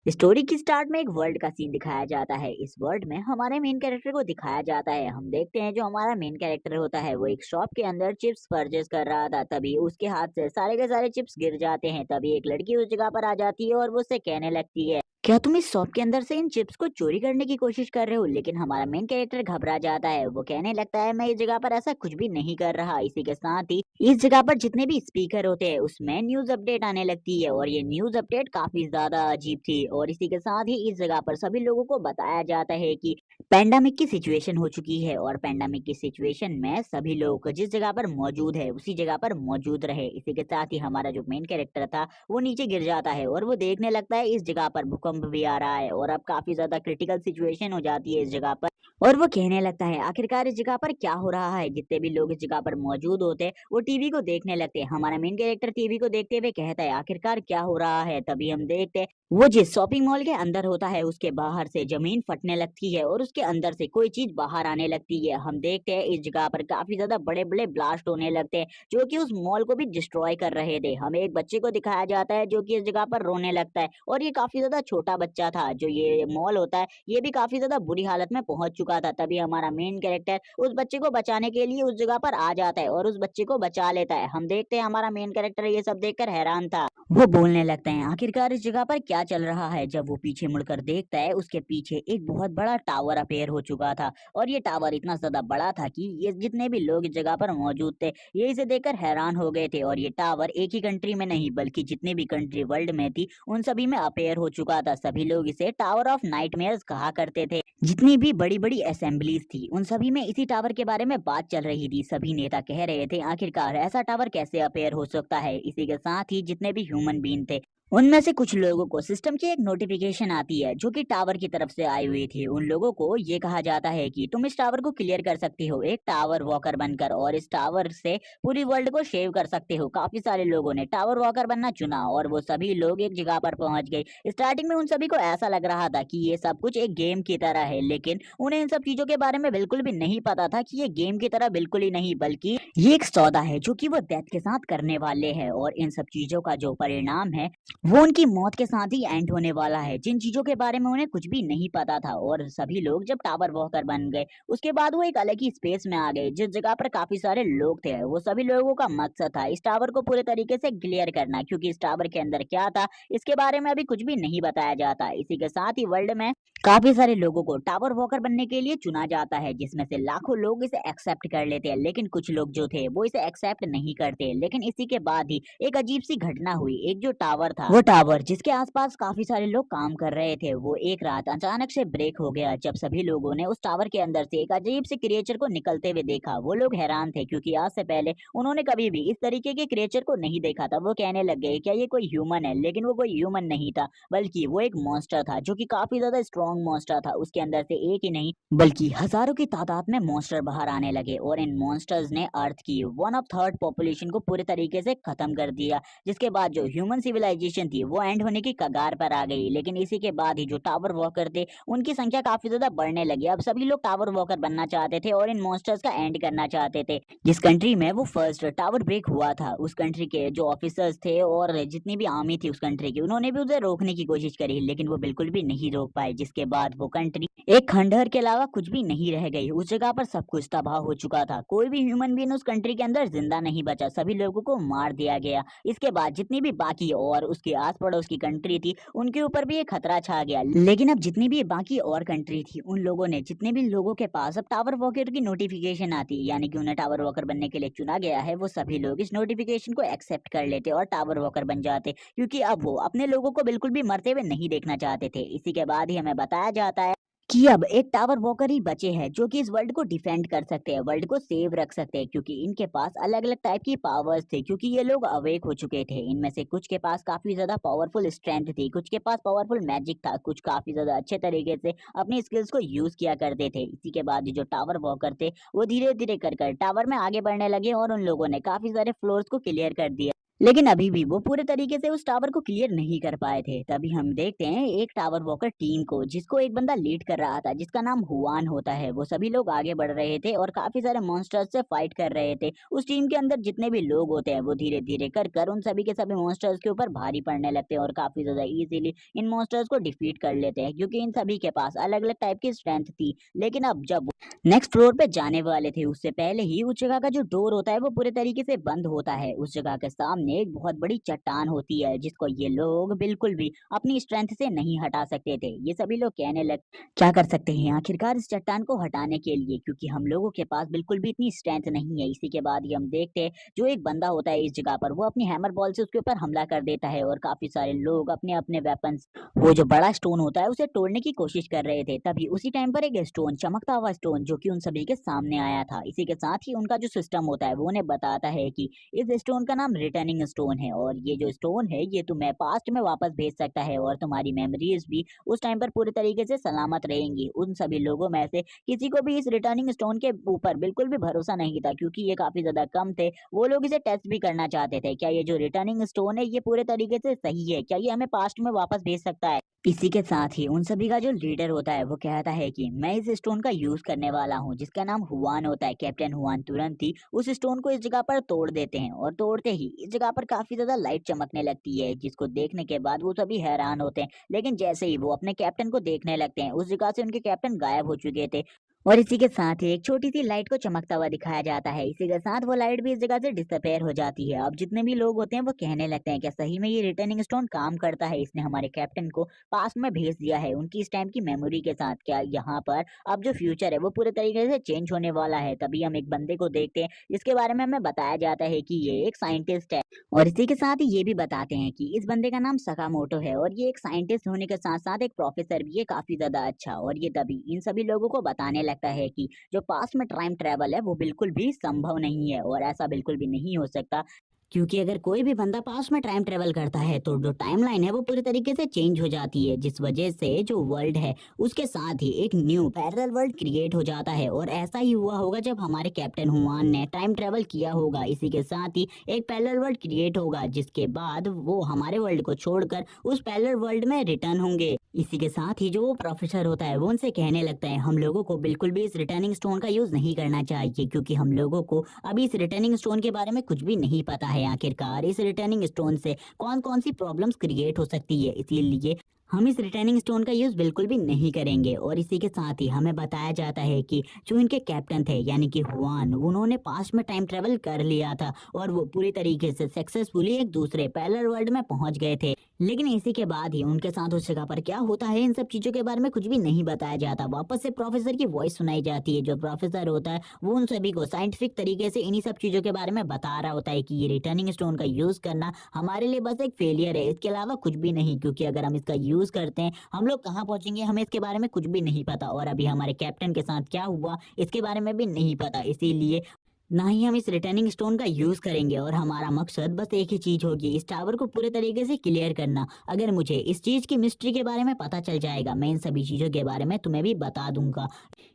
Story की start में एक वर्ल्ड का सीन दिखाया जाता है। इस वर्ल्ड में हमारे मेन कैरेक्टर को दिखाया जाता है। हम देखते हैं जो हमारा मेन कैरेक्टर होता है वो एक शॉप के अंदर चिप्स परचेज कर रहा था, तभी उसके हाथ से सारे के सारे चिप्स गिर जाते हैं। तभी एक लड़की उस जगह पर आ जाती है और वो उससे कहने लगती है, क्या तुम इस शॉप के अंदर से इन चिप्स को चोरी करने की कोशिश कर रहे हो? लेकिन हमारा मेन कैरेक्टर घबरा जाता है। वो कहने लगता है, मैं इस जगह पर ऐसा कुछ भी नहीं कर रहा। इसी के साथ ही इस जगह पर जितने भी स्पीकर होते हैं उसमें न्यूज अपडेट आने लगती है और ये न्यूज अपडेट काफी ज्यादा अजीब थी। और इसी के साथ ही इस जगह पर सभी लोगों को बताया जाता है कि पेंडेमिक की सिचुएशन हो चुकी है और पेंडेमिक की सिचुएशन में सभी लोग जिस जगह पर मौजूद है उसी जगह पर मौजूद रहे। इसी के साथ ही हमारा जो मेन कैरेक्टर था वो नीचे गिर जाता है और वो देखने लगता है इस जगह पर भूकंप भी आ रहा है और अब काफी ज्यादा क्रिटिकल सिचुएशन हो जाती है इस जगह पर। और वो कहने लगता है, आखिरकार इस जगह पर क्या हो रहा है? जितने भी लोग इस जगह पर मौजूद होते हैं वो टीवी को देखने लगते हैं। हमारा मेन कैरेक्टर टीवी को देखते हुए कहता है, आखिरकार क्या हो रहा है? तभी हम देखते हैं वो जिस शॉपिंग मॉल के अंदर होता है उसके बाहर से जमीन फटने लगती है और उसके अंदर से कोई चीज बाहर आने लगती है। हम देखते हैं इस जगह पर काफी ज्यादा बड़े बड़े ब्लास्ट होने लगते हैं जो कि उस मॉल को भी डिस्ट्रॉय कर रहे थे। हमें एक बच्चे को दिखाया जाता है जो कि इस जगह पर रोने लगता है और ये काफी ज्यादा छोटा बच्चा था। जो ये मॉल होता है ये भी काफी ज्यादा बुरी हालत में पहुंच चुका था। तभी हमारा मेन कैरेक्टर उस बच्चे को बचाने के लिए उस जगह पर आ जाता है और उस बच्चे को बचा लेता है। हम देखते हैं हमारा मेन कैरेक्टर ये सब देखकर हैरान था। वो बोलने लगते हैं, आखिरकार इस जगह पर क्या चल रहा है? जब वो पीछे मुड़कर देखता है उसके पीछे एक बहुत बड़ा टावर अपेयर हो चुका था और ये टावर इतना ज्यादा बड़ा था कि ये जितने भी लोग इस जगह पर मौजूद थे ये इसे देखकर हैरान हो गए थे। और ये टावर एक ही कंट्री में नहीं बल्कि जितनी भी कंट्री वर्ल्ड में थी उन सभी में अपेयर हो चुका था। सभी लोग इसे टावर ऑफ नाइटमेयर्स कहा करते थे। जितनी भी बड़ी बड़ी असेंबलीज थी उन सभी में इसी टावर के बारे में बात चल रही थी। सभी नेता कह रहे थे, आखिरकार ऐसा टावर कैसे अपेयर हो सकता है? इसी के साथ ही जितने भी ह्यूमन बीइंग थे उनमें से कुछ लोगों को सिस्टम की एक नोटिफिकेशन आती है जो कि टावर की तरफ से आई हुई थी। उन लोगों को ये कहा जाता है कि तुम इस टावर को क्लियर कर सकते हो एक टावर वॉकर बनकर और इस टावर से पूरी वर्ल्ड को सेव कर सकते हो। काफी सारे लोगों ने टावर वॉकर बनना चुना और वो सभी लोग एक जगह पर पहुंच गए। स्टार्टिंग में उन सभी को ऐसा लग रहा था कि ये सब कुछ एक गेम की तरह है, लेकिन उन्हें इन सब चीजों के बारे में बिल्कुल भी नहीं पता था कि ये गेम की तरह बिल्कुल ही नहीं बल्कि ये एक सौदा है जो कि वो डेथ के साथ करने वाले हैं। और इन सब चीजों का जो परिणाम है वो उनकी मौत के साथ ही एंड होने वाला है, जिन चीजों के बारे में उन्हें कुछ भी नहीं पता था। और सभी लोग जब टावर वॉकर बन गए उसके बाद वो एक अलग ही स्पेस में आ गए जिस जगह पर काफी सारे लोग थे। वो सभी लोगों का मकसद था इस टावर को पूरे तरीके से क्लियर करना, क्योंकि इस टावर के अंदर क्या था इसके बारे में अभी कुछ भी नहीं बताया जाता। इसी के साथ ही वर्ल्ड में काफी सारे लोगों को टावर वॉकर बनने के लिए चुना जाता है, जिसमें से लाखों लोग इसे एक्सेप्ट कर लेते हैं, लेकिन कुछ लोग जो थे वो इसे एक्सेप्ट नहीं करते। लेकिन इसी के बाद ही एक अजीब सी घटना हुई। एक जो टावर था वो टावर जिसके आसपास काफी सारे लोग काम कर रहे थे वो एक रात अचानक से ब्रेक हो गया। जब सभी लोगों ने उस टावर के अंदर से एक अजीब से क्रिएचर को निकलते हुए देखा वो लोग हैरान थे, क्योंकि आज से पहले उन्होंने कभी भी इस तरीके के क्रिएचर को नहीं देखा था। वो कहने लग गए, क्या ये कोई ह्यूमन है? लेकिन वो कोई ह्यूमन नहीं था बल्कि वो एक मॉन्स्टर था जो कि काफी ज्यादा स्ट्रॉन्ग मॉन्स्टर था। उसके अंदर से एक ही नहीं बल्कि हजारों की तादाद में मॉन्स्टर बाहर आने लगे और इन मॉन्स्टर्स ने अर्थ की 1/3 पॉपुलेशन को पूरे तरीके से खत्म कर दिया, जिसके बाद जो ह्यूमन सिविलाइजेशन थी वो एंड होने की कगार पर आ गई। लेकिन इसी के बाद ही जो टावर वॉकर थे उनकी संख्या काफी ज्यादा बढ़ने लगी। अब सभी लोग टावर वॉकर बनना चाहते थे और इन मॉन्स्टर्स का एंड करना चाहते थे। जिस कंट्री में वो फर्स्ट टावर ब्रेक हुआ था उस कंट्री के जो ऑफिसर्स थे और जितनी भी आर्मी थी उस कंट्री की उन्होंने भी उसे रोकने की कोशिश करी, लेकिन वो बिल्कुल भी नहीं रोक पाए। जिसके बाद वो कंट्री एक खंडहर के अलावा कुछ भी नहीं रह गई। उस जगह पर सब कुछ तबाह हो चुका था। कोई भी ह्यूमन बीइंग उस कंट्री के अंदर जिंदा नहीं बचा, सभी लोगों को मार दिया गया। इसके बाद जितनी भी बाकी और उसके आस पड़ोस की कंट्री थी उनके ऊपर भी एक खतरा छा गया। लेकिन अब जितनी भी बाकी और कंट्री थी उन लोगों ने जितने भी लोगों के पास अब टावर वॉकर की नोटिफिकेशन आती यानी कि उन्हें टावर वॉकर बनने के लिए चुना गया है, वो सभी लोग इस नोटिफिकेशन को एक्सेप्ट कर लेते और टावर वॉकर बन जाते, क्योंकि अब वो अपने लोगों को बिल्कुल भी मरते हुए नहीं देखना चाहते थे। इसी के बाद ही हमें बताया जाता है कि अब एक टावर वॉकर ही बचे हैं जो कि इस वर्ल्ड को डिफेंड कर सकते हैं, वर्ल्ड को सेव रख सकते हैं, क्योंकि इनके पास अलग अलग टाइप की पावर्स थे। क्योंकि ये लोग अवेक हो चुके थे, इनमें से कुछ के पास काफी ज्यादा पावरफुल स्ट्रेंथ थी, कुछ के पास पावरफुल मैजिक था, कुछ काफी ज्यादा अच्छे तरीके से अपनी स्किल्स को यूज किया करते थे। इसी के बाद जो टावर वॉकर थे वो धीरे धीरे कर टावर में आगे बढ़ने लगे और उन लोगों ने काफी सारे फ्लोर्स को क्लियर कर दिया। लेकिन अभी भी वो पूरे तरीके से उस टावर को क्लियर नहीं कर पाए थे। तभी हम देखते हैं एक टावर वॉकर टीम को, जिसको एक बंदा लीड कर रहा था, जिसका नाम हुआन होता है। वो सभी लोग आगे बढ़ रहे थे और काफी सारे मॉन्स्टर्स से फाइट कर रहे थे। उस टीम के अंदर जितने भी लोग होते हैं वो धीरे धीरे कर कर उन सभी के सभी मॉन्स्टर्स के ऊपर भारी पड़ने लगते हैं और काफी ज्यादा इजीली इन मॉन्स्टर्स को डिफीट कर लेते हैं, क्योंकि इन सभी के पास अलग अलग टाइप की स्ट्रेंथ थी। लेकिन अब जब नेक्स्ट फ्लोर पे जाने वाले थे, उससे पहले ही उस जगह का जो डोर होता है वो पूरे तरीके से बंद होता है। उस जगह के सामने एक बहुत बड़ी चट्टान होती है, जिसको ये लोग बिल्कुल भी अपनी स्ट्रेंथ से नहीं हटा सकते थे। ये सभी लोग कहने लग, क्या कर सकते हैं आखिरकार इस चट्टान को हटाने के लिए, क्योंकि हम लोगों के पास बिल्कुल भी इतनी स्ट्रेंथ नहीं है। इसी के बाद ही हम देखते हैं जो एक बंदा होता है इस जगह पर, वो अपनी हैमर बॉल से उसके ऊपर हमला कर देता है और काफी सारे लोग अपने अपने वेपन्स, वो जो बड़ा स्टोन होता है उसे तोड़ने की कोशिश कर रहे थे। तभी उसी टाइम पर एक स्टोन, चमकता हुआ स्टोन, जो कि उन सभी के सामने आया था। इसी के साथ ही उनका जो सिस्टम होता है वो उन्हें बताता है कि इस स्टोन का नाम रिटर्निंग स्टोन है, और ये जो स्टोन है ये तुम्हें पास्ट में वापस भेज सकता है और तुम्हारी मेमोरीज भी उस टाइम पर पूरे तरीके से सलामत रहेंगी। उन सभी लोगों में से किसी को भी इस रिटर्निंग स्टोन के ऊपर बिल्कुल भी भरोसा नहीं था, क्योंकि ये काफी ज्यादा कम थे। वो लोग इसे टेस्ट भी करना चाहते थे, क्या ये जो रिटर्निंग स्टोन है ये पूरे तरीके से सही है, क्या ये हमें पास्ट में वापस भेज सकता है। इसी के साथ ही उन सभी का जो लीडर होता है वो कहता है कि मैं इस स्टोन का यूज करने वाला हूँ, जिसका नाम हुआन होता है। कैप्टन हुआन तुरंत ही उस स्टोन को इस जगह पर तोड़ देते हैं और तोड़ते ही इस जगह पर काफी ज्यादा लाइट चमकने लगती है, जिसको देखने के बाद वो सभी हैरान होते हैं। लेकिन जैसे ही वो अपने कैप्टन को देखने लगते हैं, उस जगह से उनके कैप्टन गायब हो चुके थे और इसी के साथ ही एक छोटी सी लाइट को चमकता हुआ दिखाया जाता है। इसी के साथ वो लाइट भी इस जगह से डिसअपेयर हो जाती है। अब जितने भी लोग होते हैं वो कहने लगते हैं कि सही में ये रिटर्निंग स्टोन काम करता है, इसने हमारे कैप्टन को पास्ट में भेज दिया है उनकी इस टाइम की मेमोरी के साथ। क्या यहाँ पर अब जो फ्यूचर है वो पूरे तरीके से चेंज होने वाला है। तभी हम एक बंदे को देखते हैं जिसके बारे में हमें बताया जाता है कि ये एक साइंटिस्ट है, और इसी के साथ ही ये भी बताते हैं कि इस बंदे का नाम सकामोटो है और ये एक साइंटिस्ट होने के साथ साथ एक प्रोफेसर भी है, काफी ज्यादा अच्छा। और ये तभी इन सभी लोगों को बताने लगता है कि जो पास्ट में टाइम ट्रेवल है वो बिल्कुल भी संभव नहीं है और ऐसा बिल्कुल भी नहीं हो सकता, क्योंकि अगर कोई भी बंदा पास्ट में टाइम ट्रेवल करता है तो जो टाइमलाइन है वो पूरी तरीके से चेंज हो जाती है, जिस वजह से जो वर्ल्ड है उसके साथ ही एक न्यू पैरेलल वर्ल्ड क्रिएट हो जाता है। और ऐसा ही हुआ होगा जब हमारे कैप्टन हुआन ने टाइम ट्रेवल किया होगा। इसी के साथ ही एक पैरेलल वर्ल्ड क्रिएट होगा, जिसके बाद वो हमारे वर्ल्ड को छोड़कर उस पैरेलल वर्ल्ड में रिटर्न होंगे। इसी के साथ ही जो वो प्रोफेसर होता है वो उनसे कहने लगता है हम लोगों को बिल्कुल भी इस रिटर्निंग स्टोन का यूज नहीं करना चाहिए, क्योंकि हम लोगों को अभी इस रिटर्निंग स्टोन के बारे में कुछ भी नहीं पता है आखिरकार इस रिटर्निंग स्टोन से कौन कौन सी प्रॉब्लम्स क्रिएट हो सकती है। इसीलिए हम इस रिटर्निंग स्टोन का यूज बिल्कुल भी नहीं करेंगे। और इसी के साथ ही हमें बताया जाता है कि जो इनके कैप्टन थे यानी कि हुआन, उन्होंने पास्ट में टाइम ट्रेवल कर लिया था और वो पूरी तरीके से सक्सेसफुली एक दूसरे पैरेलल वर्ल्ड में पहुंच गए थे। लेकिन इसी के बाद ही उनके साथ उस जगह पर क्या होता है इन सब चीजों के बारे में कुछ भी नहीं बताया जाता। वापस से प्रोफेसर की वॉइस सुनाई जाती है। जो प्रोफेसर होता है वो उन सभी को साइंटिफिक तरीके से इन्हीं सब चीजों के बारे में बता रहा होता है कि ये रिटर्निंग स्टोन का यूज करना हमारे लिए बस एक फेलियर है, इसके अलावा कुछ भी नहीं, क्योंकि अगर हम इसका यूज करते हैं हम लोग कहाँ पहुंचेंगे हमें इसके बारे में कुछ भी नहीं पता, और अभी हमारे कैप्टन के साथ क्या हुआ इसके बारे में भी नहीं पता। इसीलिए ना ही हम इस रिटर्निंग स्टोन का यूज करेंगे और हमारा मकसद बस एक ही चीज होगी, इस टावर को पूरे तरीके से क्लियर करना। अगर मुझे इस चीज की मिस्ट्री के बारे में पता चल जाएगा मैं इन सभी चीजों के बारे में तुम्हें भी बता दूंगा।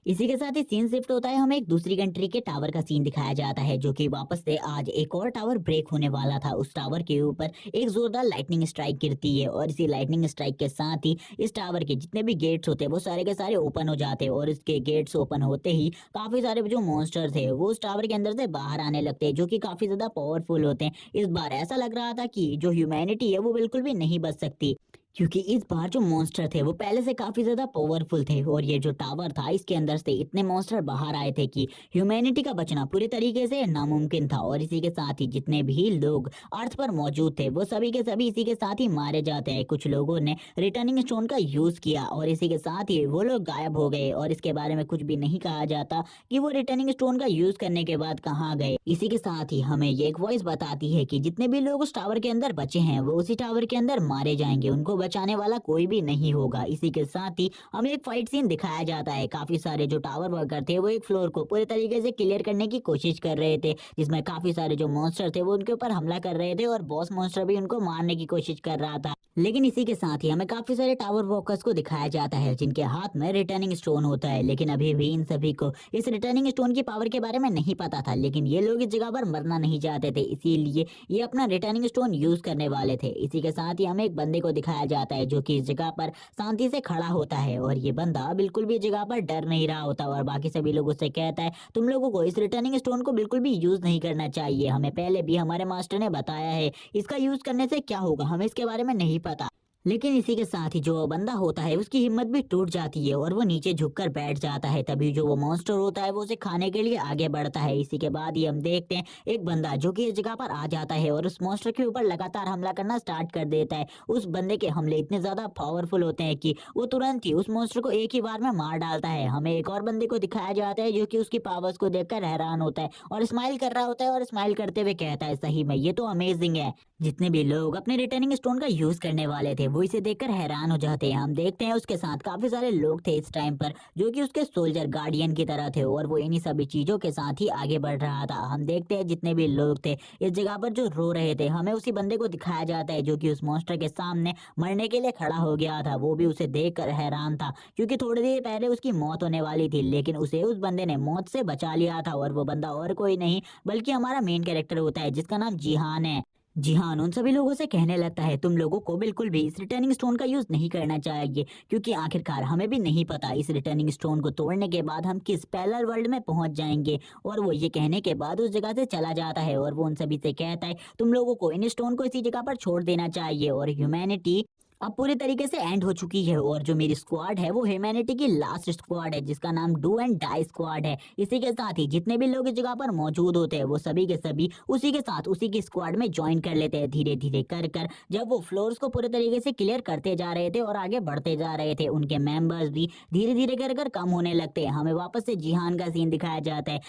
इसी के साथ ही सीन शिफ्ट होता है, हमें एक दूसरी कंट्री के टावर का सीन दिखाया जाता है, जो कि वापस से आज एक और टावर ब्रेक होने वाला था। उस टावर के ऊपर एक जोरदार लाइटनिंग स्ट्राइक गिरती है और इसी लाइटनिंग स्ट्राइक के साथ ही इस टावर के जितने भी गेट्स होते हैं वो सारे के सारे ओपन हो जाते हैं और इसके गेट्स ओपन होते ही काफी सारे जो मॉन्स्टर थे वो उस टावर के अंदर से बाहर आने लगते हैं, जो कि काफी ज्यादा पावरफुल होते हैं। इस बार ऐसा लग रहा था कि जो ह्यूमैनिटी है वो बिल्कुल भी नहीं बच सकती, क्योंकि इस बार जो मॉन्स्टर थे वो पहले से काफी ज्यादा पावरफुल थे और ये जो टावर था इसके अंदर से इतने मॉन्स्टर बाहर आए थे कि ह्यूमैनिटी का बचना पूरी तरीके से नामुमकिन था। और इसी के साथ ही जितने भी लोग अर्थ पर मौजूद थे वो सभी के सभी इसी के साथ ही मारे जाते हैं। कुछ लोगों ने रिटर्निंग स्टोन का यूज किया और इसी के साथ ही वो लोग गायब हो गए और इसके बारे में कुछ भी नहीं कहा जाता कि वो रिटर्निंग स्टोन का यूज करने के बाद कहाँ गए। इसी के साथ ही हमें ये एक वॉइस बताती है कि जितने भी लोग उस टावर के अंदर बचे हैं वो उसी टावर के अंदर मारे जाएंगे। उनको बचाने वाला कोई भी नहीं होगा। इसी के साथ ही हमें एक फाइट सीन दिखाया जाता है। काफी सारे जो टावर वर्कर थे वो एक फ्लोर को पूरे तरीके से क्लियर करने की कोशिश कर रहे थे, जिसमें काफी सारे जो मॉन्स्टर थे वो उनके ऊपर हमला कर रहे थे और बॉस मॉन्स्टर भी उनको मारने की कोशिश कर रहा था। लेकिन इसी के साथ ही हमें काफी सारे टावर वॉकर्स को दिखाया जाता है जिनके हाथ में रिटर्निंग स्टोन होता है। लेकिन अभी भी इन सभी को इस रिटर्निंग स्टोन की पावर के बारे में नहीं पता था, लेकिन ये लोग इस जगह पर मरना नहीं चाहते थे, इसीलिए ये अपना रिटर्निंग स्टोन यूज करने वाले थे। इसी के साथ ही हमें एक बंदे को दिखाया जाता है जो कि इस जगह पर शांति से खड़ा होता है और ये बंदा बिल्कुल भी इस जगह पर डर नहीं रहा होता और बाकी सभी लोगों से कहता है तुम लोगों को इस रिटर्निंग स्टोन को बिल्कुल भी यूज नहीं करना चाहिए। हमें पहले भी हमारे मास्टर ने बताया है इसका यूज करने से क्या होगा, हमें इसके बारे में नहीं पता। लेकिन इसी के साथ ही जो वो बंदा होता है उसकी हिम्मत भी टूट जाती है और वो नीचे झुककर बैठ जाता है। तभी जो वो मॉन्स्टर होता है वो उसे खाने के लिए आगे बढ़ता है। इसी के बाद ही हम देखते हैं एक बंदा जो कि इस जगह पर आ जाता है और उस मॉन्स्टर के ऊपर लगातार हमला करना स्टार्ट कर देता है। उस बंदे के हमले इतने ज्यादा पावरफुल होते हैं कि वो तुरंत ही उस मॉन्स्टर को एक ही बार में मार डालता है। हमें एक और बंदे को दिखाया जाता है जो कि उसकी पावर्स को देखकर हैरान होता है और स्माइल कर रहा होता है और स्माइल करते हुए कहता है सही में ये तो अमेजिंग है। जितने भी लोग अपने रिटर्निंग स्टोन का यूज करने वाले थे वो इसे देखकर हैरान हो जाते हैं। हम देखते हैं उसके साथ काफी सारे लोग थे इस टाइम पर जो कि उसके सोल्जर गार्डियन की तरह थे और वो इन्हीं सभी चीजों के साथ ही आगे बढ़ रहा था। हम देखते हैं जितने भी लोग थे इस जगह पर जो रो रहे थे, हमें उसी बंदे को दिखाया जाता है जो कि उस मॉन्स्टर के सामने मरने के लिए खड़ा हो गया था। वो भी उसे देखकर हैरान था क्योंकि थोड़ी देर पहले उसकी मौत होने वाली थी, लेकिन उसे उस बंदे ने मौत से बचा लिया था और वो बंदा और कोई नहीं बल्कि हमारा मेन कैरेक्टर होता है जिसका नाम जिहान है। जिहान उन सभी लोगों से कहने लगता है तुम लोगों को बिल्कुल भी इस रिटर्निंग स्टोन का यूज नहीं करना चाहिए क्योंकि आखिरकार हमें भी नहीं पता इस रिटर्निंग स्टोन को तोड़ने के बाद हम किस पैरेलल वर्ल्ड में पहुंच जाएंगे। और वो ये कहने के बाद उस जगह से चला जाता है और वो उन सभी से कहता है तुम लोगों को इन स्टोन को इसी जगह पर छोड़ देना चाहिए और ह्यूमैनिटी अब पूरी तरीके से एंड हो चुकी है और जो मेरी स्क्वाड है वो ह्यूमैनिटी की लास्ट स्क्वाड है जिसका नाम डू एंड डाई स्क्वाड है। इसी के साथ ही जितने भी लोग इस जगह पर मौजूद होते हैं वो सभी के सभी उसी के साथ उसी की स्क्वाड में ज्वाइन कर लेते हैं धीरे धीरे कर कर। जब वो फ्लोर्स को पूरे तरीके से क्लियर करते जा रहे थे और आगे बढ़ते जा रहे थे उनके मेंबर्स भी धीरे धीरे कर कर कम होने लगते हैं। हमें वापस से जिहान का सीन दिखाया जाता है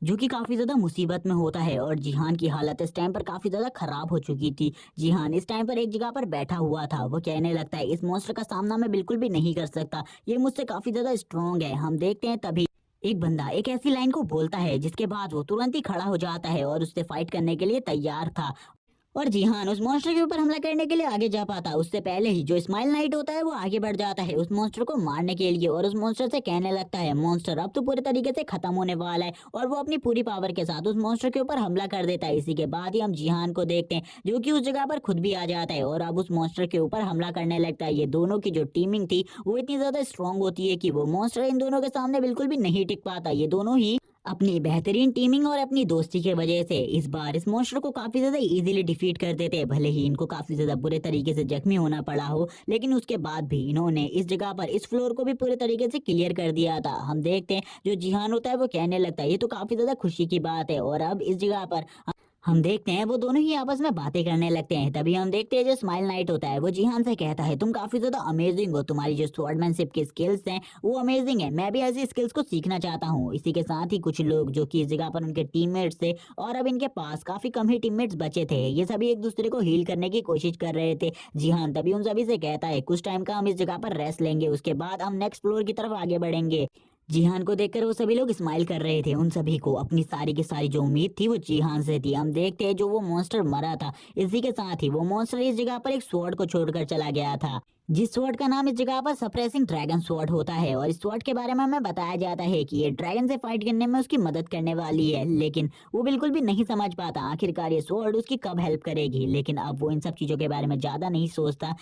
जो कि काफी ज्यादा मुसीबत में होता है और जिहान की हालत इस टाइम पर काफी ज्यादा खराब हो चुकी थी। जिहान इस टाइम पर एक जगह पर बैठा हुआ था, वो कहने लगता है इस मॉन्स्टर का सामना मैं बिल्कुल भी नहीं कर सकता, ये मुझसे काफी ज्यादा स्ट्रॉन्ग है। हम देखते हैं तभी एक बंदा एक ऐसी लाइन को बोलता है जिसके बाद वो तुरंत ही खड़ा हो जाता है और उससे फाइट करने के लिए तैयार था। और जिहान उस मॉन्स्टर के ऊपर हमला करने के लिए आगे जा पाता उससे पहले ही जो स्माइल नाइट होता है वो आगे बढ़ जाता है उस मॉन्स्टर को मारने के लिए और उस मॉन्स्टर से कहने लगता है मॉन्स्टर अब तो पूरे तरीके से खत्म होने वाला है और वो अपनी पूरी पावर के साथ उस मॉन्स्टर के ऊपर हमला कर देता है। इसी के बाद ही हम जिहान को देखते हैं जो कि उस जगह पर खुद भी आ जाता है और अब उस मॉन्स्टर के ऊपर हमला करने लगता है। ये दोनों की जो टीमिंग थी वो इतनी ज्यादा स्ट्रांग होती है कि वो मॉन्स्टर इन दोनों के सामने बिल्कुल भी नहीं टिक पाता। ये दोनों ही अपनी बेहतरीन टीमिंग और अपनी दोस्ती की वजह से इस बार इस मॉन्स्टर को काफी ज्यादा इजीली डिफीट कर देते हैं। भले ही इनको काफी ज्यादा बुरे तरीके से जख्मी होना पड़ा हो, लेकिन उसके बाद भी इन्होंने इस जगह पर इस फ्लोर को भी पूरे तरीके से क्लियर कर दिया था। हम देखते हैं जो जिहान होता है वो कहने लगता है ये तो काफी ज्यादा खुशी की बात है और अब इस जगह पर हम देखते हैं वो दोनों ही आपस में बातें करने लगते हैं। तभी हम देखते हैं जो स्माइल नाइट होता है वो जिहान से कहता है तुम काफी ज्यादा अमेजिंग हो, तुम्हारी जो स्वॉर्डमैनशिप की स्किल्स हैं वो अमेजिंग है, मैं भी ऐसी स्किल्स को सीखना चाहता हूँ। इसी के साथ ही कुछ लोग जो कि इस जगह पर उनके टीममेट्स थे और अब इनके पास काफी कम ही टीममेट्स बचे थे, ये सभी एक दूसरे को हील करने की कोशिश कर रहे थे। जिहान तभी उन सभी से कहता है कुछ टाइम का हम इस जगह पर रेस्ट लेंगे, उसके बाद हम नेक्स्ट फ्लोर की तरफ आगे बढ़ेंगे। जिहान को देखकर वो सभी लोग स्माइल कर रहे थे, उन सभी को अपनी सारी की सारी जो उम्मीद थी वो जिहान से थी। हम देखते हैं जो वो मॉन्स्टर मरा था, इसी के साथ ही वो मॉन्स्टर इस जगह पर एक स्वॉर्ड को छोड़कर चला गया था जिस स्वॉर्ड का नाम इस जगह पर सप्रेसिंग ड्रैगन स्वॉर्ड होता है। और इस स्वॉर्ड के बारे में हमें बताया जाता है कि ये ड्रैगन से फाइट करने में उसकी मदद करने वाली है, लेकिन वो बिल्कुल भी नहीं समझ पाता आखिरकार ये स्वॉर्ड उसकी कब हेल्प करेगी। लेकिन अब वो इन सब चीजों के बारे में ज्यादा नहीं सोचता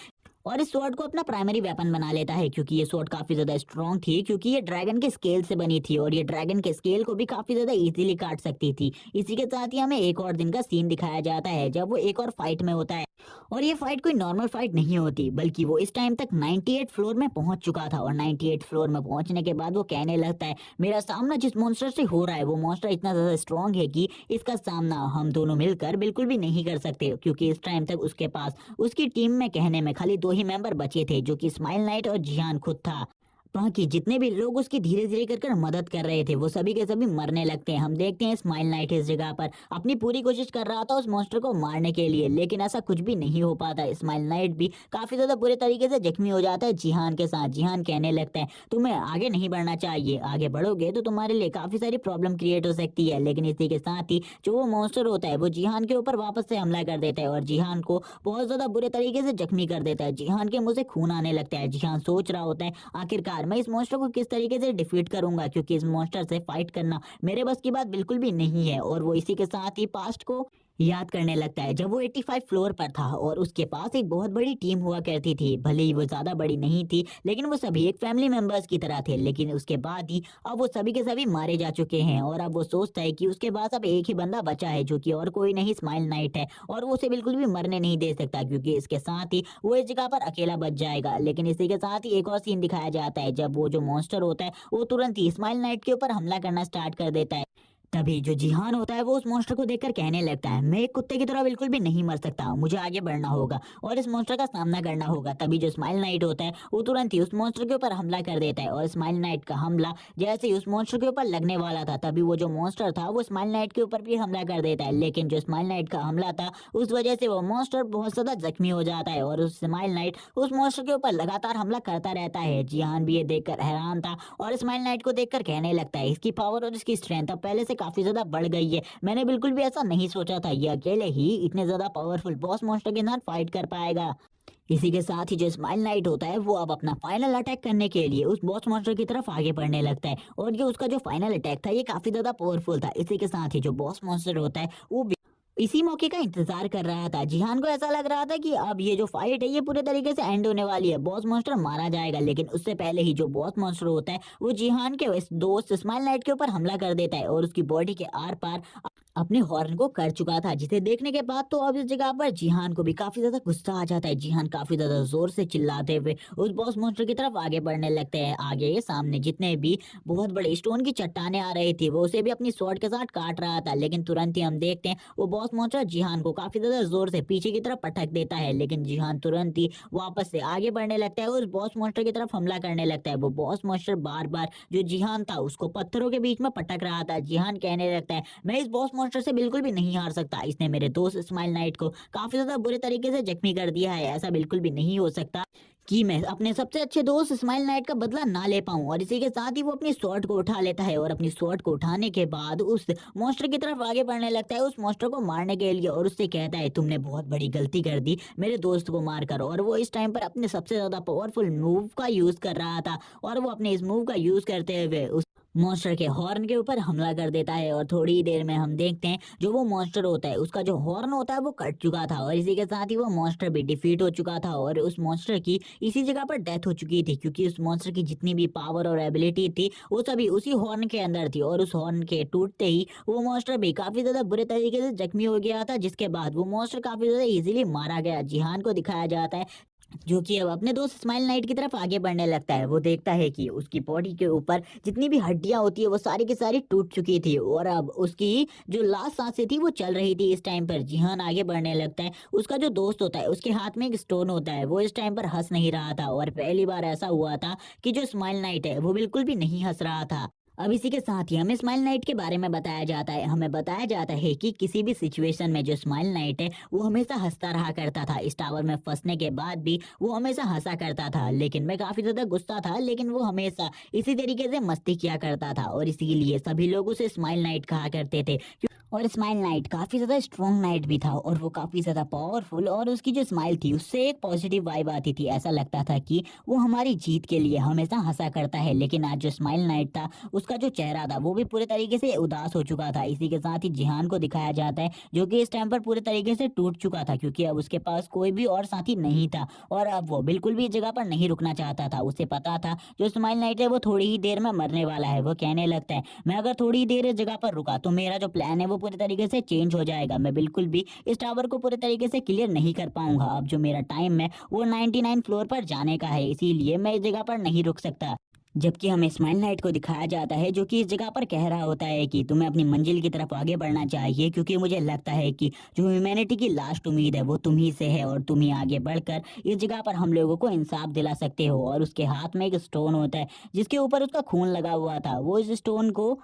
और इस स्वॉर्ड को अपना प्राइमरी वेपन बना लेता है क्योंकि ये स्वॉर्ड काफी ज्यादा स्ट्रॉन्ग थी, क्योंकि ये ड्रैगन के स्केल से बनी थी और ये ड्रैगन के स्केल को भी काफी ज्यादा इजीली काट सकती थी। इसी के साथ ही हमें एक और दिन का सीन दिखाया जाता है जब वो एक और फाइट में होता है और ये फाइट कोई नॉर्मल फाइट नहीं होती बल्कि वो इस टाइम तक 98 फ्लोर में पहुंच चुका था और 98 फ्लोर में पहुंचने के बाद वो कहने लगता है मेरा सामना जिस मॉन्स्टर से हो रहा है वो मॉन्स्टर इतना ज्यादा स्ट्रॉन्ग है कि इसका सामना हम दोनों मिलकर बिल्कुल भी नहीं कर सकते, क्योंकि इस टाइम तक उसके पास उसकी टीम में कहने में खाली 2 ही मेंबर बचे थे जो कि स्माइल नाइट और जिहान खुद था। बाकी जितने भी लोग उसकी धीरे-धीरे कर कर मदद कर रहे थे, वो सभी के सभी मरने लगते हैं। हम देखते हैं स्माइल नाइट इस जगह पर अपनी पूरी कोशिश कर रहा था उस मॉन्स्टर को मारने के लिए, लेकिन ऐसा कुछ भी नहीं हो पाता। स्माइल नाइट भी काफ़ी ज़्यादा बुरे तरीके से ज़ख्मी हो जाता है जिहान के साथ। जिहान कहने लगता है, "तुम्हें आगे नहीं बढ़ना चाहिए, आगे बढ़ोगे तो तुम्हारे लिए काफ़ी सारी प्रॉब्लम क्रिएट हो सकती है।" लेकिन इसी के साथ ही जो वो मॉन्स्टर होता है, वो जिहान के ऊपर वापस से हमला कर देता है और जिहान को बहुत ज़्यादा बुरे तरीके से ज़ख्मी कर देता है। जिहान के मुँह से खून आने लगता है। जिहान सोच रहा होता है, आखिरकार मैं इस मॉन्स्टर को किस तरीके से डिफीट करूंगा, क्योंकि इस मॉन्स्टर से फाइट करना मेरे बस की बात बिल्कुल भी नहीं है। और वो इसी के साथ ही पास्ट को याद करने लगता है जब वो 85 फ्लोर पर था और उसके पास एक बहुत बड़ी टीम हुआ करती थी। भले ही वो ज़्यादा बड़ी नहीं थी, लेकिन वो सभी एक फैमिली मेंबर्स की तरह थे। लेकिन उसके बाद ही अब वो सभी के सभी मारे जा चुके हैं और अब वो सोचता है कि उसके पास अब एक ही बंदा बचा है, जो कि और कोई नहीं, स्माइल नाइट है। और वो उसे बिल्कुल भी मरने नहीं दे सकता, क्योंकि इसके साथ ही वो इस जगह पर अकेला बच जाएगा। लेकिन इसी के साथ ही एक और सीन दिखाया जाता है जब वो जो मॉन्स्टर होता है वो तुरंत ही स्माइल नाइट के ऊपर हमला करना स्टार्ट कर देता है। तभी जो जिहान होता है वो उस मॉन्स्टर को देखकर कहने लगता है, "मैं एक कुत्ते की तरह बिल्कुल भी नहीं मर सकता, मुझे आगे बढ़ना होगा और इस मॉन्स्टर का सामना करना होगा।" तभी जो स्माइल नाइट होता है वो तुरंत ही उस मॉन्स्टर के ऊपर हमला कर देता है और स्माइल नाइट का हमला जैसे ही उस मॉन्स्टर के ऊपर लगने वाला था, तभी वो जो मॉन्स्टर था वो स्माइल नाइट के ऊपर भी हमला कर देता है। लेकिन जो स्माइल नाइट का हमला था उस वजह से वो मॉन्स्टर बहुत ज्यादा जख्मी हो जाता है और उस स्माइल नाइट उस मॉन्स्टर के ऊपर लगातार हमला करता रहता है। जिहान भी ये देखकर हैरान था और स्माइल नाइट को देखकर कहने लगता है, "इसकी पावर और इसकी स्ट्रेंथ अब पहले से काफी ज्यादा बढ़ गई है। मैंने बिल्कुल भी ऐसा नहीं सोचा था ये अकेले ही इतने ज्यादा पावरफुल बॉस मॉन्स्टर के साथ फाइट कर पाएगा।" इसी के साथ ही जो स्माइल नाइट होता है वो अब अपना फाइनल अटैक करने के लिए उस बॉस मॉन्स्टर की तरफ आगे बढ़ने लगता है और ये उसका जो फाइनल अटैक था ये काफी ज्यादा पावरफुल था। इसी के साथ ही जो बॉस मॉन्स्टर होता है वो इसी मौके का इंतजार कर रहा था। जिहान को ऐसा लग रहा था कि अब ये जो फाइट है ये पूरे तरीके से एंड होने वाली है, बॉस मॉन्स्टर मारा जाएगा। लेकिन उससे पहले ही जो बॉस मॉन्स्टर होता है वो जिहान के इस दोस्त स्माइल नाइट के ऊपर हमला कर देता है और उसकी बॉडी के आर पार अपने हॉर्न को कर चुका था, जिसे देखने के बाद तो अब इस जगह पर जिहान को भी काफी ज्यादा गुस्सा आ जाता है। जिहान काफी ज्यादा जोर से चिल्लाते हुए उस बॉस मॉन्स्टर की तरफ आगे बढ़ने लगते हैं। आगे सामने जितने भी बहुत बड़े स्टोन की चट्टाने आ रही थी वो उसे भी अपनी स्वॉर्ड के साथ काट रहा था। लेकिन तुरंत ही हम देखते हैं वो बॉस मॉन्स्टर जिहान को काफी ज्यादा जोर से पीछे की तरफ पटक देता है। लेकिन जिहान तुरंत ही वापस से आगे बढ़ने लगता है और उस बॉस मॉन्स्टर की तरफ हमला करने लगता है। वो बॉस मॉन्स्टर बार बार जो जिहान था उसको पत्थरों के बीच में पटक रहा था। जिहान कहने लगता है, "मैं इस बॉस मॉन्स्टर से बिल्कुल भी नहीं हार सकता, इसने मेरे दोस्त स्माइल नाइट को काफी ज्यादा बुरे तरीके से जख्मी कर दिया है। ऐसा बिल्कुल भी नहीं हो सकता कि मैं अपने सबसे अच्छे दोस्त स्माइल नाइट का बदला ना ले पाऊं।" और इसी के साथ ही वो अपनी स्वॉर्ड को उठा लेता है और अपनी स्वॉर्ड को उठाने के बाद उस मॉन्स्टर की तरफ आगे बढ़ने लगता है उस मॉन्स्टर को मारने के लिए और उससे कहता है, "तुमने बहुत बड़ी गलती कर दी मेरे दोस्त को मारकर।" और वो इस टाइम पर अपने सबसे ज्यादा पावरफुल मूव का यूज कर रहा था और वो अपने इस मूव का यूज करते हुए उस मॉन्स्टर के हॉर्न के ऊपर हमला कर देता है। और थोड़ी ही देर में हम देखते हैं जो वो मॉन्स्टर होता है उसका जो हॉर्न होता है वो कट चुका था और इसी के साथ ही वो मॉन्स्टर भी डिफीट हो चुका था और उस मॉन्स्टर की इसी जगह पर डेथ हो चुकी थी, क्योंकि उस मॉन्स्टर की जितनी भी पावर और एबिलिटी थी वो सभी उसी हॉर्न के अंदर थी। और उस हॉर्न के टूटते ही वो मॉन्स्टर भी काफी ज्यादा बुरे तरीके से जख्मी हो गया था, जिसके बाद वो मॉन्स्टर काफी ज्यादा इजीली मारा गया। जिहान को दिखाया जाता है जो कि अब अपने दोस्त स्माइल नाइट की तरफ आगे बढ़ने लगता है। वो देखता है कि उसकी बॉडी के ऊपर जितनी भी हड्डियां होती है वो सारी की सारी टूट चुकी थी और अब उसकी जो लास्ट सांसें थी वो चल रही थी। इस टाइम पर जिहान आगे बढ़ने लगता है। उसका जो दोस्त होता है उसके हाथ में एक स्टोन होता है, वो इस टाइम पर हंस नहीं रहा था और पहली बार ऐसा हुआ था कि जो स्माइल नाइट है वो बिल्कुल भी नहीं हंस रहा था। अब इसी के साथ ही हमें स्माइल नाइट के बारे में बताया जाता है। हमें बताया जाता है कि किसी भी सिचुएशन में जो स्माइल नाइट है वो हमेशा हंसता रहा करता था। इस टावर में फंसने के बाद भी वो हमेशा हंसा करता था, लेकिन मैं काफी ज्यादा गुस्सा था, लेकिन वो हमेशा इसी तरीके से मस्ती किया करता था और इसीलिए सभी लोग उसे स्माइल नाइट कहा करते थे। और स्माइल नाइट काफी ज्यादा स्ट्रॉन्ग नाइट भी था और वो काफी ज्यादा पावरफुल, और उसकी जो स्माइल थी उससे एक पॉजिटिव वाइब आती थी। ऐसा लगता था कि वो हमारी जीत के लिए हमेशा हंसा करता है। लेकिन आज जो स्माइल नाइट था उसका जो चेहरा था वो भी पूरे तरीके से उदास हो चुका था। इसी के साथ ही जिहान को दिखाया जाता है जो कि इस टाइम पर पूरे तरीके से टूट चुका था, क्योंकि अब उसके पास कोई भी और साथी नहीं था और अब वो बिल्कुल भी इस जगह पर नहीं रुकना चाहता था। उसे पता था जो स्माइल नाइट है वो थोड़ी ही देर में मरने वाला है। वो कहने लगता है, "मैं अगर थोड़ी ही देर इस जगह पर रुका तो मेरा जो प्लान है वो पूरे तरीके से चेंज हो जाएगा। मैं बिल्कुल भी इस टावर को पूरे तरीके से क्लियर नहीं कर पाऊंगा। अब जो मेरा टाइम है वो 99 फ्लोर पर जाने का है, इसीलिए मैं इस जगह पर नहीं रुक सकता।" जबकि हमें स्माइल नाइट को दिखाया जाता है जो कि इस जगह पर कह रहा होता है कि तुम्हें अपनी मंजिल की तरफ आगे बढ़ना चाहिए, क्योंकि मुझे लगता है कि जो ह्यूमैनिटी की लास्ट उम्मीद है वो तुम ही से है और तुम ही आगे बढ़कर इस जगह पर हम लोगों को इंसाफ दिला सकते हो। और उसके हाथ में एक स्टोन होता है जिसके ऊपर उसका खून लगा हुआ था। वो इस स्टोन को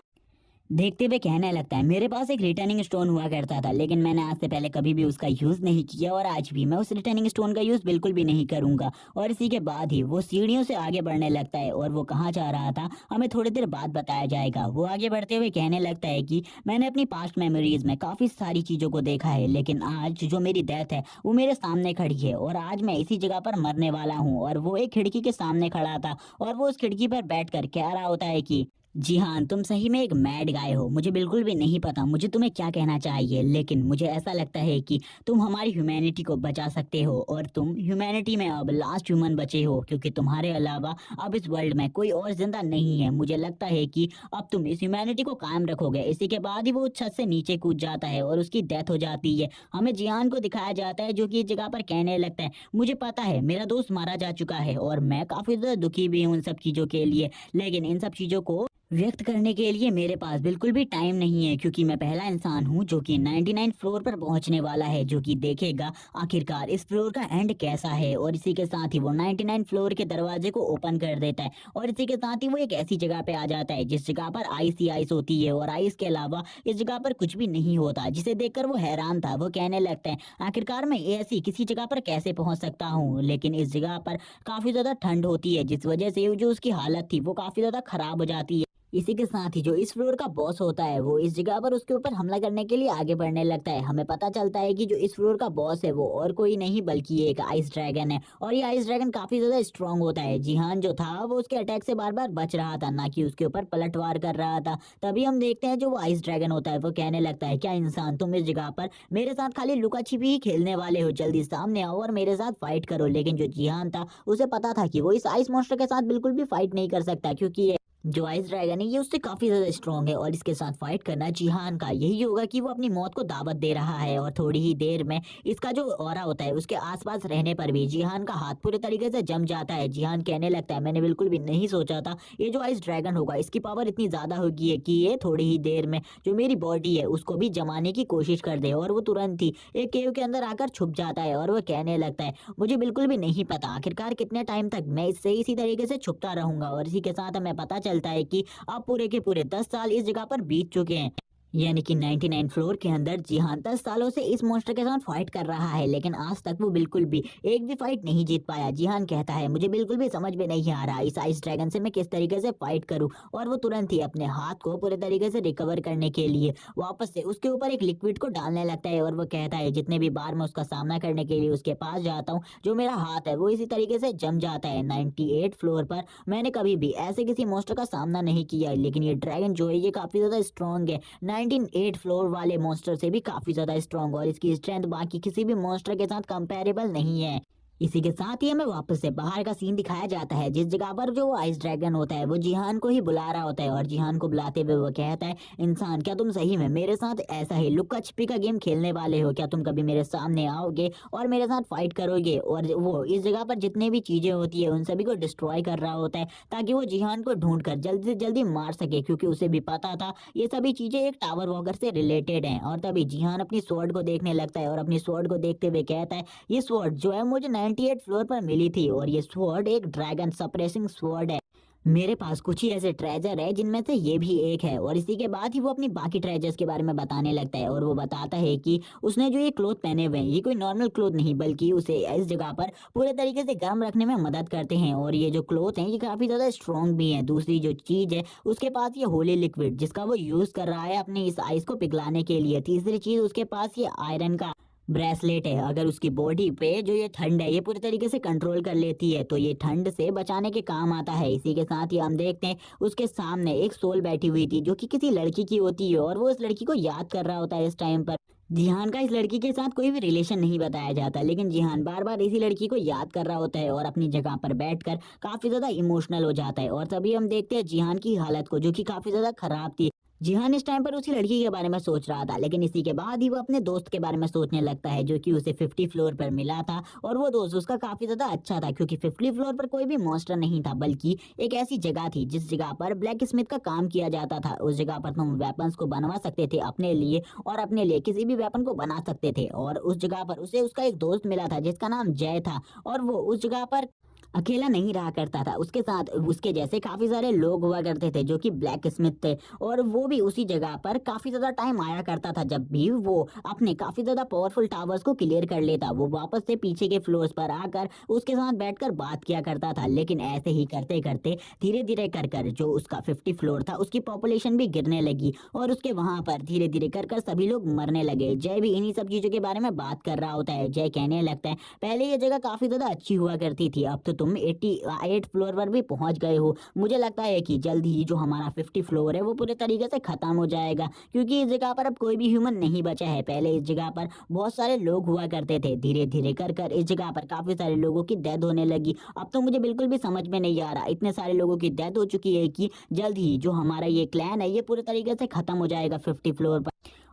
देखते हुए कहने लगता है, मेरे पास एक रिटर्निंग स्टोन हुआ करता था, लेकिन मैंने आज से पहले कभी भी उसका यूज नहीं किया और आज भी मैं उस रिटर्निंग स्टोन का यूज बिल्कुल भी नहीं करूंगा। और इसी के बाद ही वो सीढ़ियों से आगे बढ़ने लगता है और वो कहाँ जा रहा था हमें थोड़ी देर बाद बताया जाएगा। वो आगे बढ़ते हुए कहने लगता है कि मैंने अपनी पास्ट मेमोरीज में काफी सारी चीजों को देखा है, लेकिन आज जो मेरी डेथ है वो मेरे सामने खड़ी है और आज मैं इसी जगह पर मरने वाला हूँ। और वो एक खिड़की के सामने खड़ा था और वो उस खिड़की पर बैठकर कह रहा होता है कि जी हाँ, तुम सही में एक मैड गाय हो। मुझे बिल्कुल भी नहीं पता मुझे तुम्हें क्या कहना चाहिए, लेकिन मुझे ऐसा लगता है कि तुम हमारी ह्यूमैनिटी को बचा सकते हो और तुम ह्यूमैनिटी में अब लास्ट ह्यूमन बचे हो, क्योंकि तुम्हारे अलावा अब इस वर्ल्ड में कोई और जिंदा नहीं है। मुझे लगता है कि अब तुम इस ह्यूमैनिटी को कायम रखोगे। इसी के बाद ही वो छत से नीचे कूद जाता है और उसकी डेथ हो जाती है। हमें जियान को दिखाया जाता है जो कि इस जगह पर कहने लगता है, मुझे पता है मेरा दोस्त मारा जा चुका है और मैं काफी ज्यादा दुखी भी हूँ उन सब चीजों के लिए, लेकिन इन सब चीजों को व्यक्त करने के लिए मेरे पास बिल्कुल भी टाइम नहीं है, क्योंकि मैं पहला इंसान हूँ जो कि 99 फ्लोर पर पहुंचने वाला है, जो कि देखेगा आखिरकार इस फ्लोर का एंड कैसा है। और इसी के साथ ही वो 99 फ्लोर के दरवाजे को ओपन कर देता है और इसी के साथ ही वो एक ऐसी जगह पे आ जाता है जिस जगह पर आइस ही आइस होती है और आइस के अलावा इस जगह पर कुछ भी नहीं होता, जिसे देखकर वो हैरान था। वो कहने लगता है, आखिरकार मैं ऐसी किसी जगह पर कैसे पहुंच सकता हूँ, लेकिन इस जगह पर काफी ज्यादा ठंड होती है जिस वजह से जो उसकी हालत थी वो काफी ज्यादा खराब हो जाती है। इसी के साथ ही जो इस फ्लोर का बॉस होता है वो इस जगह पर उसके ऊपर हमला करने के लिए आगे बढ़ने लगता है। हमें पता चलता है कि जो इस फ्लोर का बॉस है वो और कोई नहीं बल्कि एक आइस ड्रैगन है और ये आइस ड्रैगन काफी ज्यादा स्ट्रांग होता है। जिहान जो था वो उसके अटैक से बार बार बच रहा था, ना कि उसके ऊपर पलटवार कर रहा था। तभी हम देखते हैं जो वो आइस ड्रैगन होता है वो कहने लगता है, क्या इंसान तुम इस जगह पर मेरे साथ खाली लुका छिपी ही खेलने वाले हो? जल्दी सामने आओ और मेरे साथ फाइट करो। लेकिन जो जिहान था उसे पता था कि वो इस आइस मॉन्स्टर के साथ बिल्कुल भी फाइट नहीं कर सकता, क्योंकि जो आइस ड्रैगन है ये उससे काफी ज्यादा स्ट्रांग है और इसके साथ फाइट करना जिहान का यही होगा कि वो अपनी मौत को दावत दे रहा है। और थोड़ी ही देर में इसका जो ऑरा होता है उसके आसपास रहने पर भी जिहान का हाथ पूरे तरीके से जम जाता है। जिहान कहने लगता है, मैंने बिल्कुल भी नहीं सोचा था ये जो आइस ड्रैगन होगा इसकी पावर इतनी ज्यादा होगी है कि ये थोड़ी ही देर में जो मेरी बॉडी है उसको भी जमाने की कोशिश कर दे। और वो तुरंत ही एक केव के अंदर आकर छुप जाता है और वो कहने लगता है, मुझे बिल्कुल भी नहीं पता आखिरकार कितने टाइम तक मैं इससे इसी तरीके से छुपता रहूंगा। और इसी के साथ हमें पता चलता है कि अब पूरे के पूरे 10 साल इस जगह पर बीत चुके हैं, यानी कि 99 फ्लोर के अंदर जिहान 10 सालों से इस मॉन्स्टर के साथ फाइट कर रहा है, लेकिन आज तक वो बिल्कुल भी एक भी फाइट नहीं जीत पाया। जिहान कहता है, मुझे बिल्कुल भी समझ में नहीं आ रहा इस आइस ड्रैगन से मैं किस तरीके से फाइट करूं। और वो तुरंत ही अपने हाथ को पूरे तरीके से रिकवर करने के लिए वापस से उसके ऊपर एक लिक्विड को डालने लगता है और वो कहता है, जितने भी बार मैं उसका सामना करने के लिए उसके पास जाता हूँ जो मेरा हाथ है वो इसी तरीके से जम जाता है। 98 फ्लोर पर मैंने कभी भी ऐसे किसी मॉन्स्टर का सामना नहीं किया, लेकिन ये ड्रैगन जो है ये काफी ज्यादा स्ट्रॉन्ग है। 98 फ्लोर वाले मॉन्स्टर से भी काफी ज्यादा स्ट्रॉन्ग और इसकी स्ट्रेंथ बाकी किसी भी मॉन्स्टर के साथ कंपेरेबल नहीं है। इसी के साथ ही हमें वापस से बाहर का सीन दिखाया जाता है जिस जगह पर जो आइस ड्रैगन होता है वो जिहान को ही बुला रहा होता है और जिहान को बुलाते हुए वो कहता है, इंसान क्या तुम सही में मेरे साथ ऐसा ही लुक्का छिपी का गेम खेलने वाले हो? क्या तुम कभी मेरे सामने आओगे और मेरे साथ फाइट करोगे? और वो इस जगह पर जितने भी चीजें होती है उन सभी को डिस्ट्रॉय कर रहा होता है ताकि वो जिहान को ढूंढ कर जल्दी से जल्दी मार सके, क्योंकि उसे भी पता था ये सभी चीजें एक टावर वॉकर से रिलेटेड हैं। और तभी जिहान अपनी स्वॉर्ड को देखने लगता है और अपनी स्वॉर्ड को देखते हुए कहता है, ये स्वॉर्ड जो है मुझे 98 फ्लोर पर मिली थी और ये स्वॉर्ड एक ड्रैगन सप्रेसिंग स्वॉर्ड है। मेरे पास कुछ ही ऐसे ट्रेजर है जिनमें से ये भी एक है। और इसी के बाद ही वो अपनी बाकी ट्रेजर्स के बारे में बताने लगता है और वो बताता है कि उसने जो ये क्लोथ पहने हुए हैं ये कोई नॉर्मल क्लोथ नहीं बल्कि उसे इस जगह पर पूरे तरीके से गर्म रखने में मदद करते हैं और ये जो क्लोथ हैं ये काफी ज्यादा स्ट्रॉन्ग भी हैं। दूसरी जो चीज है उसके पास ये होली लिक्विड जिसका वो यूज कर रहा है अपनी इस आइस को पिघलाने के लिए। तीसरी चीज उसके पास ये आयरन का ब्रेसलेट है, अगर उसकी बॉडी पे जो ये ठंड है ये पूरी तरीके से कंट्रोल कर लेती है तो ये ठंड से बचाने के काम आता है। इसी के साथ ही हम देखते हैं उसके सामने एक सोल बैठी हुई थी जो कि किसी लड़की की होती है और वो इस लड़की को याद कर रहा होता है इस टाइम पर। जिहान का इस लड़की के साथ कोई भी रिलेशन नहीं बताया जाता, लेकिन जिहान बार बार इसी लड़की को याद कर रहा होता है और अपनी जगह पर बैठकर काफी ज्यादा इमोशनल हो जाता है। और तभी हम देखते हैं जिहान की हालत को जो कि काफी ज्यादा खराब थी। जिहान इस टाइम पर उसी लड़की के बारे में सोच रहा था, लेकिन इसी के बाद ही वो अपने दोस्त के बारे में सोचने लगता है जो कि उसे 50 फ्लोर पर मिला था। और वो दोस्त उसका काफी ज्यादा अच्छा था क्योंकि 50 फ्लोर पर कोई भी मॉन्स्टर नहीं था, बल्कि एक ऐसी जगह थी जिस जगह पर ब्लैक स्मिथ का काम किया जाता था। उस जगह पर तुम वेपन्स को बनवा सकते थे अपने लिए, और अपने लिए किसी भी वेपन को बना सकते थे। और उस जगह पर उसे उसका एक दोस्त मिला था जिसका नाम जय था, और वो उस जगह पर अकेला नहीं रहा करता था। उसके साथ उसके जैसे काफी सारे लोग हुआ करते थे जो कि ब्लैक स्मिथ थे, और वो भी उसी जगह पर काफी ज्यादा टाइम आया करता था। जब भी वो अपने काफी ज्यादा पावरफुल टावर्स को क्लियर कर लेता, वो वापस से पीछे के फ्लोर्स पर आकर उसके साथ बैठकर बात किया करता था। लेकिन ऐसे ही करते करते धीरे धीरे कर कर जो उसका 50 फ्लोर था उसकी पॉपुलेशन भी गिरने लगी, और उसके वहां पर धीरे धीरे कर कर सभी लोग मरने लगे। जय भी इन्हीं सब चीजों के बारे में बात कर रहा होता है। जय कहने लगता है, पहले ये जगह काफी ज्यादा अच्छी हुआ करती थी, अब तो तुम 88 फ्लोर पर भी पहुंच गए हो। मुझे लगता है कि जल्द ही जो हमारा 50 फ्लोर है वो पूरे तरीके से खत्म हो जाएगा, क्योंकि इस जगह पर अब कोई भी ह्यूमन नहीं बचा है। पहले इस जगह पर बहुत सारे लोग हुआ करते थे, धीरे धीरे कर कर इस जगह पर काफी सारे लोगों की डेथ होने लगी। अब तो मुझे बिल्कुल भी समझ में नहीं आ रहा, इतने सारे लोगों की डेथ हो चुकी है कि जल्द ही जो हमारा ये क्लैन है ये पूरे तरीके से खत्म हो जाएगा 50 फ्लोर पर।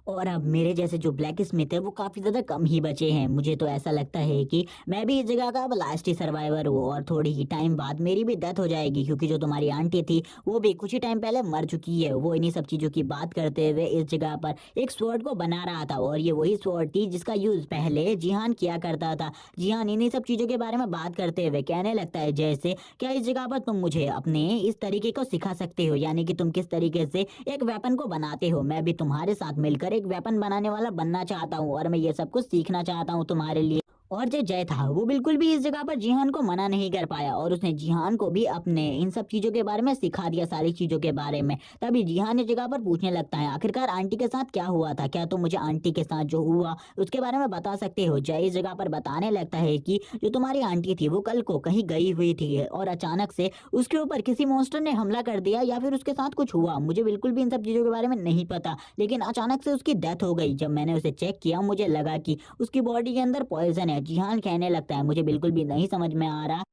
और अब मेरे जैसे जो ब्लैक स्मिथ है वो काफी ज्यादा कम ही बचे हैं। मुझे तो ऐसा लगता है कि मैं भी इस जगह का अब लास्ट ही सर्वाइवर हूँ, और थोड़ी ही टाइम बाद मेरी भी डेथ हो जाएगी, क्योंकि जो तुम्हारी आंटी थी वो भी कुछ ही टाइम पहले मर चुकी है। वो इन्हीं सब चीजों की बात करते हुए इस जगह पर एक स्वॉर्ड को बना रहा था, और ये वही स्वॉर्ड थी जिसका यूज पहले जिहान किया करता था। जिहान इन्हीं सब चीजों के बारे में बात करते हुए कहने लगता है, जैसे क्या इस जगह पर तुम मुझे अपने इस तरीके को सिखा सकते हो, यानी कि तुम किस तरीके से एक वेपन को बनाते हो। मैं भी तुम्हारे साथ मिलकर एक वेपन बनाने वाला बनना चाहता हूँ, और मैं ये सब कुछ सीखना चाहता हूँ तुम्हारे लिए। और जो जय था वो बिल्कुल भी इस जगह पर जिहान को मना नहीं कर पाया, और उसने जिहान को भी अपने इन सब चीजों के बारे में सिखा दिया, सारी चीजों के बारे में। तभी जिहान इस जगह पर पूछने लगता है, आखिरकार आंटी के साथ क्या हुआ था, क्या तुम मुझे आंटी के साथ जो हुआ उसके बारे में बता सकते हो। जय इस जगह पर बताने लगता है कि जो तुम्हारी आंटी थी वो कल को कहीं गई हुई थी, और अचानक से उसके ऊपर किसी मॉन्स्टर ने हमला कर दिया, या फिर उसके साथ कुछ हुआ। मुझे बिल्कुल भी इन सब चीजों के बारे में नहीं पता, लेकिन अचानक से उसकी डेथ हो गई। जब मैंने उसे चेक किया मुझे लगा कि उसकी बॉडी के अंदर पॉइजन है। जिहान कहने लगता है, मुझे बिल्कुल भी नहीं समझ में आ रहा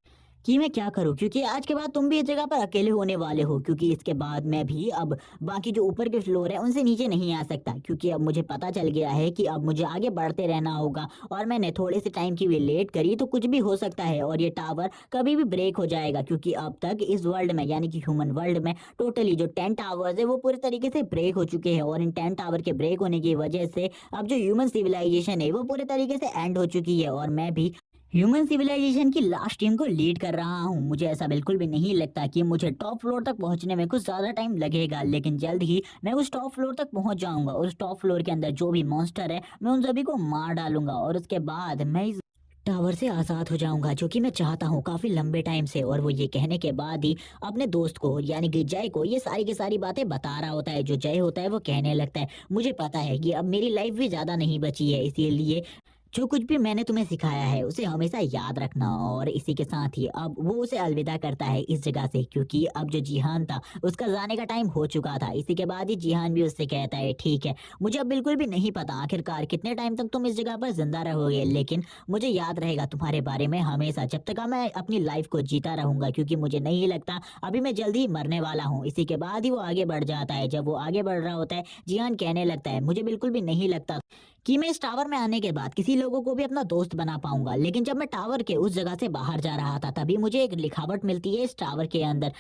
कि मैं क्या करूं, क्योंकि आज के बाद तुम भी इस जगह पर अकेले होने वाले हो, क्योंकि इसके बाद मैं भी अब बाकी जो ऊपर के फ्लोर है उनसे नीचे नहीं आ सकता, क्योंकि अब मुझे पता चल गया है कि अब मुझे आगे बढ़ते रहना होगा। और मैंने थोड़े से टाइम की भी लेट करी तो कुछ भी हो सकता है, और ये टावर कभी भी ब्रेक हो जाएगा, क्योंकि अब तक इस वर्ल्ड में यानी कि ह्यूमन वर्ल्ड में टोटली जो 10 टावर्स है वो पूरे तरीके से ब्रेक हो चुके हैं, और इन 10 टावर के ब्रेक होने की वजह से अब जो ह्यूमन सिविलाइजेशन है वो पूरे तरीके से एंड हो चुकी है, और मैं भी ह्यूमन सिविलाइजेशन की लास्ट टीम को लीड कर रहा हूँ। मुझे ऐसा बिल्कुल भी नहीं लगता कि मुझे टॉप फ्लोर तक पहुंचने में कुछ ज्यादा टाइम लगेगा, लेकिन जल्द ही मैं उस टॉप फ्लोर तक पहुंच जाऊंगा। उस टॉप फ्लोर के अंदर जो भी मॉन्स्टर है मैं उन सभी को मार डालूंगा, और उसके बाद मैं इस टावर से आजाद हो जाऊंगा, जो कि मैं चाहता हूँ काफी लंबे टाइम से। और वो ये कहने के बाद ही अपने दोस्त को यानी कि जय को ये सारी की सारी बातें बता रहा होता है। जो जय होता है वो कहने लगता है, मुझे पता है कि अब मेरी लाइफ भी ज्यादा नहीं बची है, इसीलिए जो कुछ भी मैंने तुम्हें सिखाया है उसे हमेशा याद रखना। और इसी के साथ ही अब वो उसे अलविदा करता है इस जगह से, क्योंकि अब जो जिहान था उसका जाने का टाइम हो चुका था। इसी के बाद ही जिहान भी उससे कहता है, ठीक है, मुझे अब बिल्कुल भी नहीं पता आखिरकार कितने टाइम तक तुम इस जगह पर जिंदा रहोगे, लेकिन मुझे याद रहेगा तुम्हारे बारे में हमेशा, जब तक मैं अपनी लाइफ को जीता रहूंगा, क्योंकि मुझे नहीं लगता अभी मैं जल्दी ही मरने वाला हूँ। इसी के बाद ही वो आगे बढ़ जाता है। जब वो आगे बढ़ रहा होता है जिहान कहने लगता है, मुझे बिल्कुल भी नहीं लगता कि मैं इस टावर में आने के बाद किसी लोगों को भी अपना दोस्त बना पाऊंगा, लेकिन जब मैं टावर के उस जगह से बाहर जा रहा था तभी मुझे एक लिखावट मिलती है इस टावर के अंदर,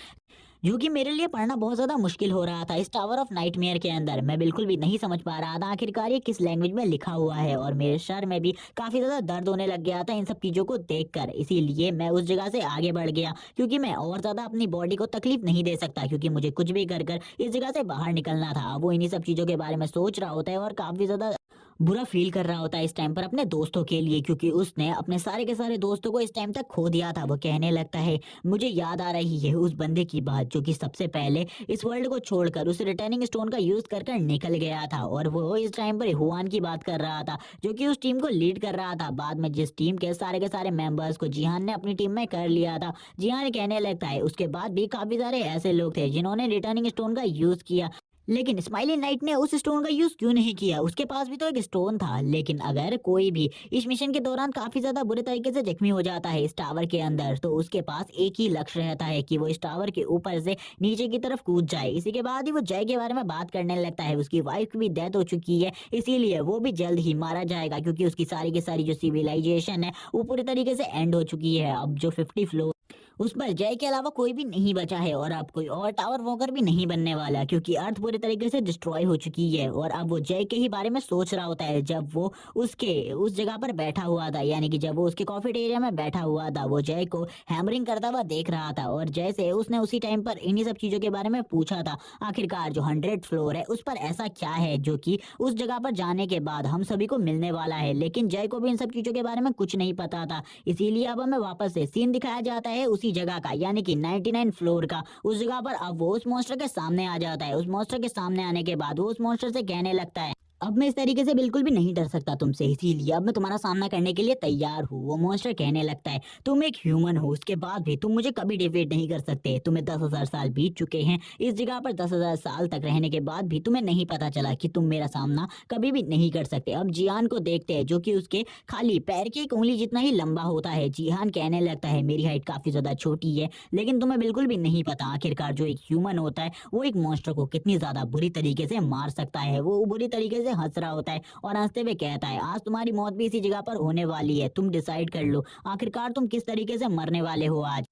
जो कि मेरे लिए पढ़ना बहुत ज्यादा मुश्किल हो रहा था। इस टावर ऑफ नाइटमेयर के अंदर मैं बिल्कुल भी नहीं समझ पा रहा था आखिरकार ये किस लैंग्वेज में लिखा हुआ है, और मेरे सर में भी काफी ज्यादा दर्द होने लग गया था इन सब चीजों को देखकर। इसीलिए मैं उस जगह से आगे बढ़ गया, क्योंकि मैं और ज्यादा अपनी बॉडी को तकलीफ नहीं दे सकता, क्योंकि मुझे कुछ भी कर कर इस जगह से बाहर निकलना था। वो इन्हीं सब चीजों के बारे में सोच रहा होता है, और काफी ज्यादा बुरा फील कर रहा होता है इस टाइम पर अपने दोस्तों के लिए, क्योंकि उसने अपने सारे के सारे दोस्तों को इस टाइम तक खो दिया था। वो कहने लगता है, मुझे याद आ रही है उस बंदे की बात जो कि सबसे पहले इस वर्ल्ड को छोड़कर उस रिटर्निंग स्टोन का यूज कर कर निकल गया था, और वो इस टाइम पर हुआन की बात कर रहा था जो कि उस टीम को लीड कर रहा था। बाद में जिस टीम के सारे मेंबर्स को जिहान ने अपनी टीम में कर लिया था। जिहान कहने लगता है, उसके बाद भी काफी सारे ऐसे लोग थे जिन्होंने रिटर्निंग स्टोन का यूज किया, लेकिन स्माइलिंग लाइट ने उस स्टोन का यूज क्यों नहीं किया? उसके पास भी तो एक स्टोन था। लेकिन अगर कोई भी इस मिशन के दौरान काफी ज्यादा बुरे तरीके से जख्मी हो जाता है इस टावर के अंदर, तो उसके पास एक ही लक्ष्य रहता है कि वो इस टावर के ऊपर से नीचे की तरफ कूद जाए। इसी के बाद ही वो जय के बारे में बात करने लगता है। उसकी वाइफ की भी डेथ हो चुकी है, इसीलिए वो भी जल्द ही मारा जाएगा, क्योंकि उसकी सारी की सारी जो सिविलाइजेशन है वो पूरी तरीके से एंड हो चुकी है। अब जो 50 फ्लोर उस पर जय के अलावा कोई भी नहीं बचा है, और अब कोई और टावर वॉकर भी नहीं बनने वाला, क्योंकि अर्थ पूरी तरीके से डिस्ट्रॉय हो चुकी है। और अब वो जय के ही बारे में सोच रहा होता है जब वो उसके उस जगह पर बैठा हुआ था, यानी कि जब वो उसके कॉफी एरिया में बैठा हुआ था, वो जय को हैमरिंग करता हुआ देख रहा था। और जय से उसने उसी टाइम पर इन्हीं सब चीजों के बारे में पूछा था, आखिरकार जो 100 फ्लोर है उस पर ऐसा क्या है जो कि उस जगह पर जाने के बाद हम सभी को मिलने वाला है। लेकिन जय को भी इन सब चीजों के बारे में कुछ नहीं पता था, इसीलिए अब हमें वापस से सीन दिखाया जाता है उसी जगह का, यानी कि 99 फ्लोर का। उस जगह पर अब वो उस मॉन्स्टर के सामने आ जाता है। उस मॉन्स्टर के सामने आने के बाद वो उस मॉन्स्टर से कहने लगता है, अब मैं इस तरीके से बिल्कुल भी नहीं डर सकता तुमसे, इसीलिए अब मैं तुम्हारा सामना करने के लिए तैयार हूँ। वो मॉन्स्टर कहने लगता है, तुम एक ह्यूमन हो, उसके बाद भी तुम मुझे कभी डिफीट नहीं कर सकते। तुम्हें 10,000 साल बीत चुके हैं इस जगह पर, 10,000 साल तक रहने के बाद भी तुम्हें नहीं पता चला कि तुम मेरा सामना कभी भी नहीं कर सकते। अब जियान को देखते हैं, जो कि उसके खाली पैर की एक उंगली जितना ही लंबा होता है। जिहान कहने लगता है, मेरी हाइट काफी ज्यादा छोटी है, लेकिन तुम्हें बिल्कुल भी नहीं पता आखिरकार जो एक ह्यूमन होता है वो एक मॉन्स्टर को कितनी ज्यादा बुरी तरीके से मार सकता है। वो बुरी तरीके से हंस रहा होता है और हंसते हुए कहता है, आज तुम्हारी मौत भी इसी जगह पर होने वाली है, तुम डिसाइड कर लो आखिरकार तुम किस तरीके से मरने वाले हो आज।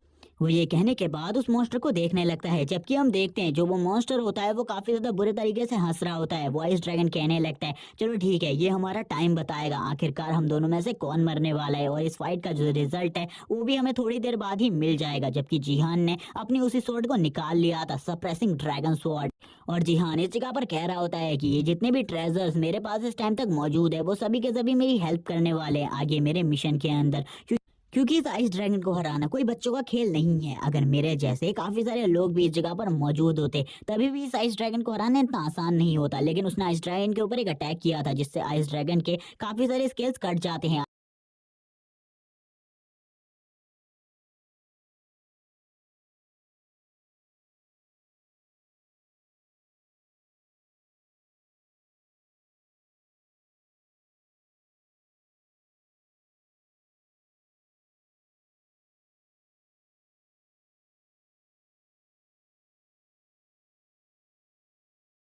वो ये कहने के बाद उस मॉन्स्टर को देखने लगता है, जबकि हम देखते हैं जो वो मॉन्स्टर होता है वो काफी ज्यादा बुरे तरीके से हंस रहा होता है। वॉइस ड्रैगन कहने लगता है, चलो ठीक है, ये हमारा टाइम बताएगा आखिरकार हम दोनों में से कौन मरने वाला है, और इस फाइट का जो रिजल्ट है वो भी हमें थोड़ी देर बाद ही मिल जाएगा। जबकि जिहान ने अपनी उसी स्वॉर्ड को निकाल लिया था, सप्रेसिंग ड्रैगन स्वॉर्ड। और जिहान इस जगह पर कह रहा होता है कि ये जितने भी ट्रेजर्स मेरे पास इस टाइम तक मौजूद है वो सभी के सभी मेरी हेल्प करने वाले हैं आगे मेरे मिशन के अंदर, क्योंकि इस आइस ड्रैगन को हराना कोई बच्चों का खेल नहीं है। अगर मेरे जैसे काफी सारे लोग भी इस जगह पर मौजूद होते तभी भी इस आइस ड्रैगन को हराना इतना आसान नहीं होता। लेकिन उसने आइस ड्रैगन के ऊपर एक अटैक किया था, जिससे आइस ड्रैगन के काफी सारे स्किल्स कट जाते हैं।